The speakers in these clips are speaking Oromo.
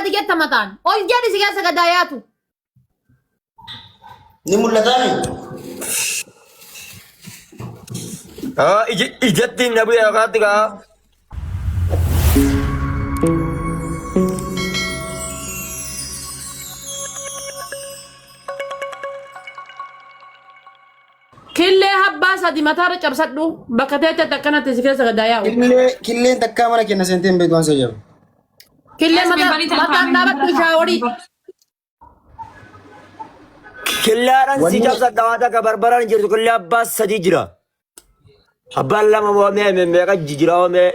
قد جت متان أول جالس جالس قداياته نملتاني إجت النبي يا قاتك كل هبا سدي متار جبسدو بكتة تكنا تسكيس قداياو كلين تكامنا كنا سنتين بيدوان سجل كل متان دابت شاوري كلارن سجاب سدواتا كبربران جرت كل أباس سديجرا أبان لما موامي من ميقا جيجرا ومي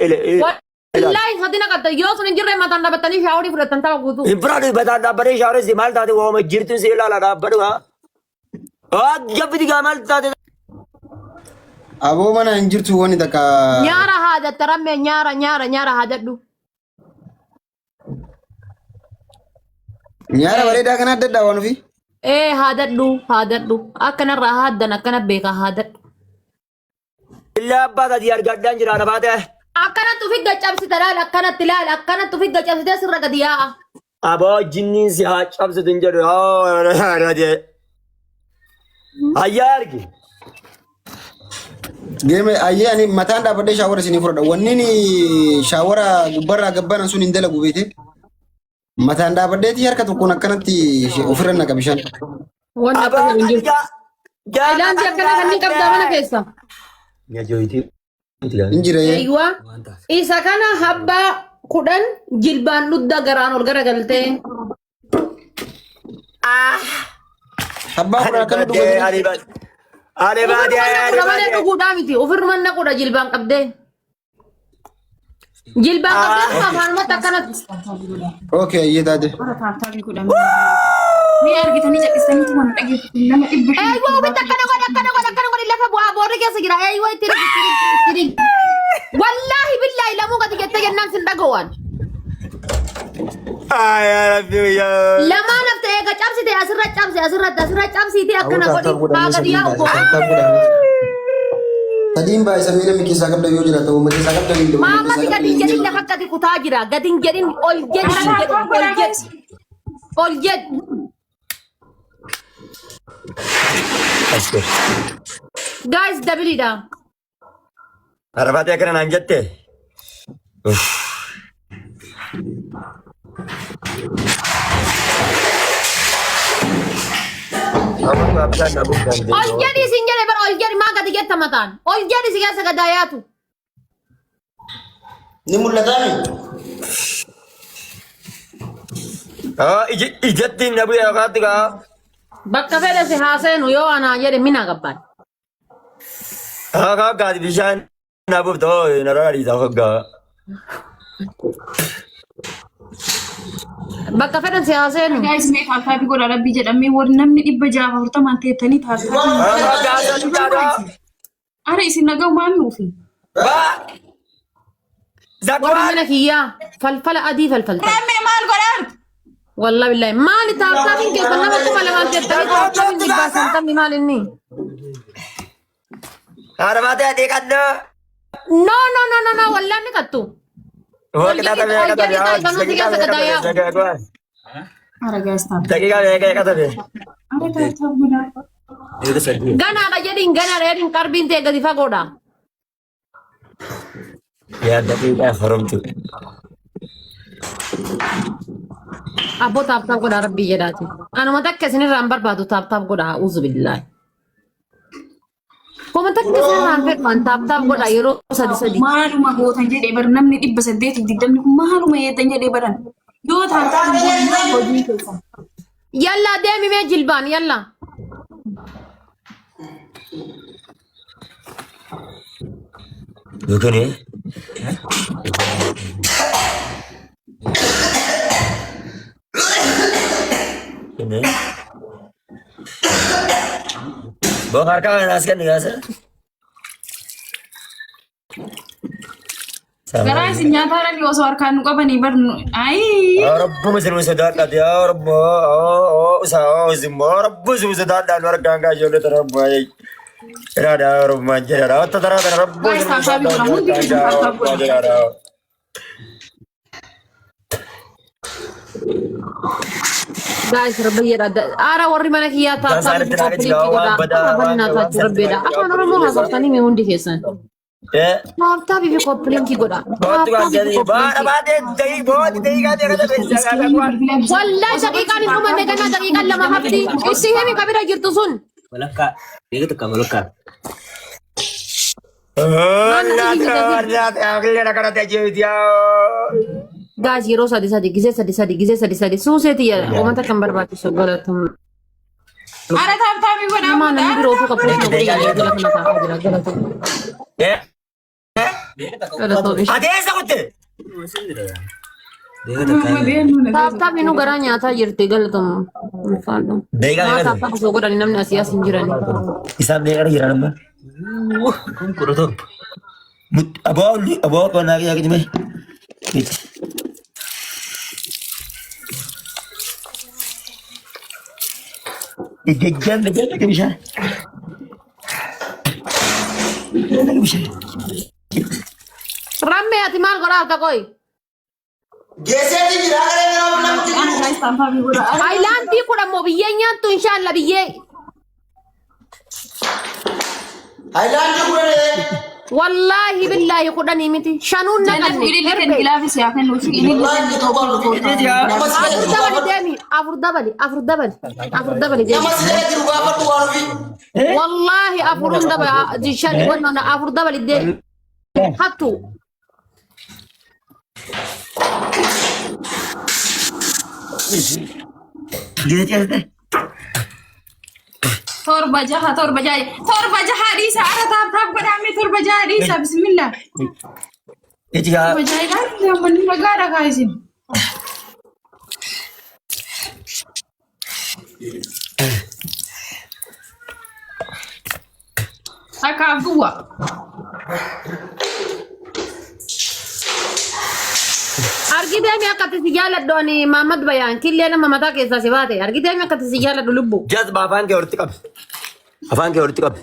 والله خدنا قد يوصل نجري متان دابتني شاوري فرتن تاو قدو إمبرادو بدان دابري شاري زمال تاتي وهم جرتن سيلا لا دابروا جب دي قامل تاتي أبو منا إنجرتو واني تكا نيارا هذا ترمي نيارا هذا دو نيارا وليدا كنا ددا وانو في إيه هذا دو أكنا راهدنا أكنا بيكا هذا إلا أباس دي أرقادان جرا نباته أكنا تفيد جابس تلال أكنا تلال أكنا تفيد جابس ده سر قديا أبو جنين سيها شابس دنجر رادي أياركي جيم أيه يعني متان دا بدي شاورا سيني فردا ونيني شاورا غبرا غبانا سون اندلا غوبيتي متان دا بدي تي هركة تكون كانتي أوفرنا كبيشان وانا أبا أكنا نجيب جا إعلان دي أكنا كني كبدا mana كيسا يا جويتي إنجري أيوة إذا كان حبة كودن جلبان لودا غران والغرا غلتة حبا فرا كنا دوغو أنا بعد كمان itu kuda miti over mana kuda jilbang kabde jilbang kabde apa mata kana أوكي أيه دادي أيوة بنتا kana lafa buah bore kaya segira أيوة tiri wallahi billahi lamu kati kita jenam sindagawan يا ربي يا lama nafte ga capsi te asirra capsi te akana godi agadi ya ugo تدين باي سمينا مكي ساقب دا يوجد أتو مكي ساقب دا يوجد mama ti gadin jedin la hakati kutajira gadin jedin ol jed guys dabili da عرفت يا كرنا انجدت ol jadi sinjare bar ol jadi ma gadi getta matan ol jadi sigasa gadayatu نملتاني اجت النبي يا قاتك bakka fede si hasenu yo ana jede mina gabban قاعد بيشان نابو تو نراري تاخا bakka fede si hasenu guys me kaka bi goda rabbi jedhame war namni dibba jaafa furtaman teettanii taasisaa ara isin nagaw maami ufi war mina kiya falfala adi falfalta me maal godar والله بالله مالي تابتابين كيف انا ما كنت لما تبتابين تابتابين دي باسن تمي مال اني عرفت يا ديك انه no والله نكتو هو كده ara guys tab دقيقة كده ara tab godar gana ada jadi gana redin karbin te gadi fagoda يا دقيقة حرمت abo tab goda rabbi jedati ana matakka sini rambar badu tab goda uzu billahi ko matakka sini rambar man tab goda yero sadi maaluma gootan jedhee bar namni 820 kun maaluma yeetan jedhee baran yoo taatan hojii keessa yalla demi me jilban yalla يمكن ايه بوخار كان ناس كان ناسا garaa isin nyaataadhaan yoo osoo harkaan nu qabanii bar ay يا رب مسلم سداد يا رب يا رب مسلم سداد وركان كاجول رب اي يا رب ما جرى ترى رب Guys, Rabbi ara warri mana kiyyaa taa'aa koppiliitti godha. Bannaa taa'aa Rabbiidha. Afaan Oromoo haasoftanii mee hundi keessan. Taa'aa bifi koppiliitti godha. Wallahi daqiiqaan hin dhumanne ganaa daqiiqaan lama hafti. Issi himi kabira jirtu sun. Malakka. Beekatu kan malakka. Guys, yeroo sadi gizee suuseeti uummata kan barbaachisu galatamu. Ara taaptaabii godhaa. Nama namni biroo fi kappoos na godhi yaa'ee jala kana taa'aa jira galatamu. Galatamu. Adeemsa kutte. Taaptaabii nu garaa nyaataa jirti galatamu. Taaptaabii osoo godhani namni asii as hin jirani. Isaan beekara jiran amma. Kudhatoon. Aboo qonnaa kiyyaa kijime. Gaggaan gaggaan bishaan. Ramme ati maal godhaa takoy? Geesseeti jira Haayilaandii kudhamoo biyyee nyaattu inshaalla biyyee. Haayilaandii kudhanii. Wallahi billahi kudhanii miti shanuun naqanne. Afur dabali deemi. Wallahi afurun dabali shani wannan afur dabali deemi. Hattu. Torba jaha Risa ara taap godhame torba jaha Risa bismillah. Torba jaha manni nagaadha kaa'isin. Akaaf duwwa. Argitee mi akka tisi jaaladhu ani Maamad Bayaan killee nama mataa keessaa si baate argitee mi akka tisi jaaladhu lubbu. Jazba afaan kee walitti qabi. Afaan kee walitti qabi.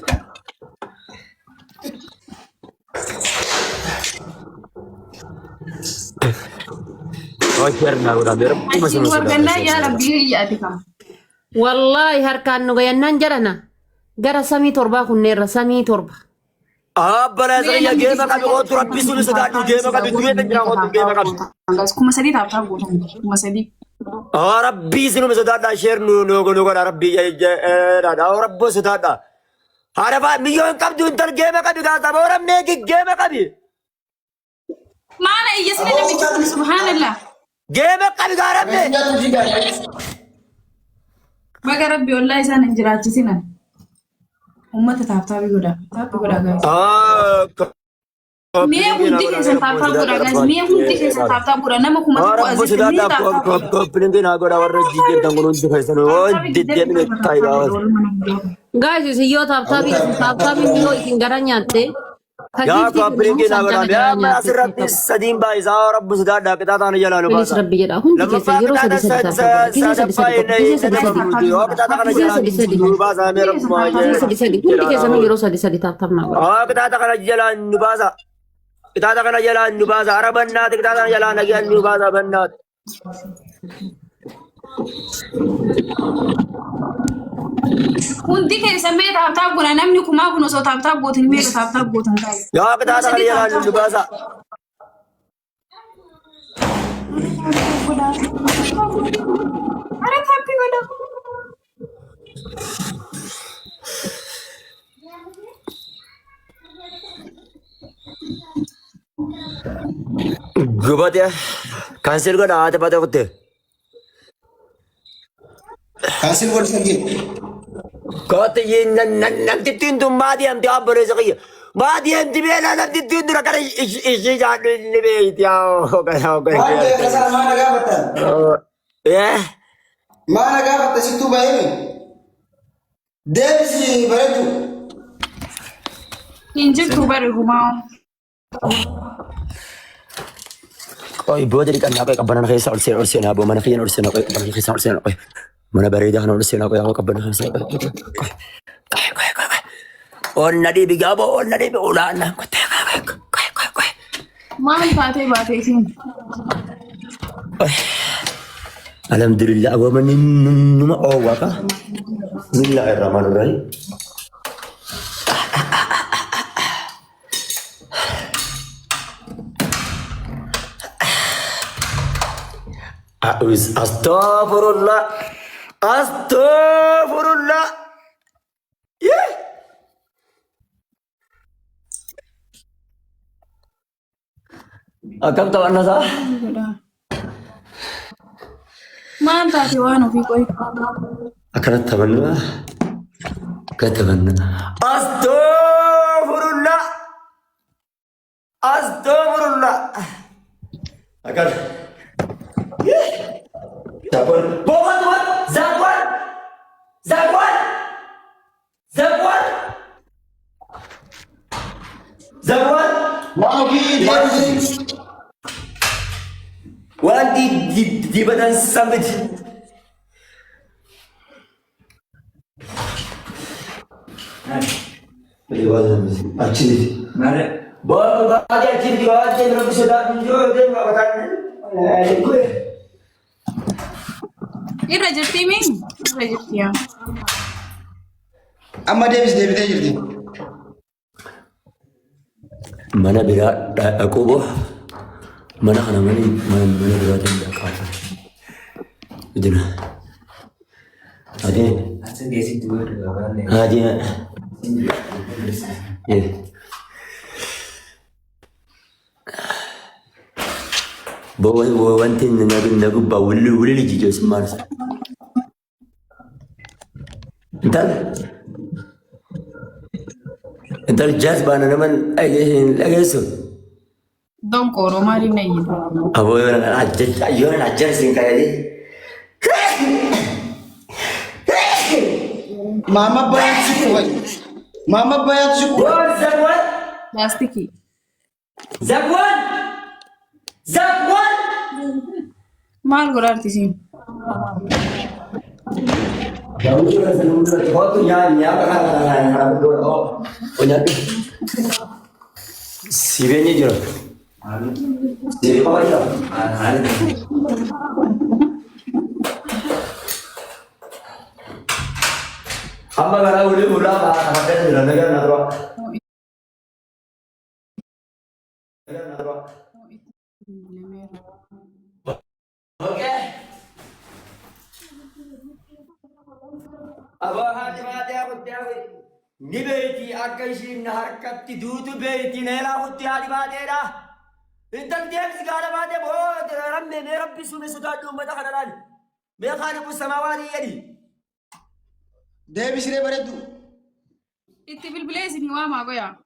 Wallahi harkaan nu gayannaan jedhana gara samii torbaa kunneerra samii torba. Abbala saya geema qabi ootu rabbi sunu sodaadhu geema qabi du'ee jira ootu geema qabi. Kuma sadii taaptaa gootan kuma sadii. Rabbi sunu sodaadha sheer nu godha rabbi dha rabbo sodaadha. Harafa milyoon qabdu intal geema qabi gaasa boora meeqi geema qabi. Maana iyya sini namichi subhanallah. Geema qabi gaarabbe. Baga rabbi wallahi isaan hin jiraachisinan. Ummata taaptaa godha. Taaptaa godha gaasa. Mee hundi keessan taaptaa godha gaasa. Mee hundi keessan taaptaa godha. Nama kuma tokko asii ni taaptaa. Koppiliin naa godha warra jijjiirtan kun hundi keessan deddeemine taayibaa. Guys, yoo taaptaa yoo isin gara nyaatte. Yaa koppiliin naa godha. Yaa asirratti sadiin baay'isaa rabbi sodaadhaa qixaataan jalaan nu baasa. Rabbi jedha. Hundi keessan yeroo sadi taaptaa godha. Qixaata kana jalaan nu baasa. Qixaata kana jalaan nu baasa. Ara bannaati qixaata kana jalaan nagaan nu baasa bannaati. Hundi keessan mee taaptaa godha. Namni kumaa kun osoo taaptaa gootin mee taaptaa gootan gaasa. Yaa qixaata kana jalaan nu baasa. Ara taappi godha. Gubate cancel godha haati bate kutte. Cancel godha sangi. Kote ye namti tintu maadi amti abore sakiya. Maadi amti bela namti tintu rakara ishi jaadu ni be itiao kaya. Maal kasar mana gaafatan? Eh. Mana gaafatan situ baay'ee. Deebisi bareedu. Injirtu bari kumaa. Koi boda di kana koi kabana khisa ursen abo mana khiyan ursen koi kabana khisa ursen koi mana barida kana ursen koi ako kabana khisa koi on nadi bigabo on nadi ulana koi Maal taatee baatee siin. الحمد لله ومن نما أوقع بسم الله الرحمن الرحيم أستغفر الله أستغفر الله أكم تبغى نزار ما أنت أتوانو في كوي أكرت تبغى كتبنا أستغفر الله أستغفر الله أكر زبون بومن زبون زبون زبون زبون وان دي بدن سمت إيه رجعتي مين؟ رجعتي يا أما ديفيس ديفيد جرتي mana bira aku boh mana kana mana bira tanda kata itu nah ada ada ya bawa wantin nagu bawulu wulu jijo semar انت الجاز بانا نمن اجلسو دون كورو ما لي نيجي ابو يونا عجل سين كايدي ماما بيات شكوى ماما بيات شكوى زبون لاستيكي زبون زبون ما القرار تسين Sibenya jero. Sibe apa jero? Hamba gara uli ula ba apa jero negara nadro. Negara nadro. Okay. Aba hati mati aku tiawi. Ni beiti akashi naharkatti dudu beiti nela hutti hati mati dah. Intan dia segala mati boh. Ramme me Rabbi sume sudah dum mata kadaran. Me khaliqus samawati yadi. ديفيس ليه بردو إنت بالبليز إني وما قويا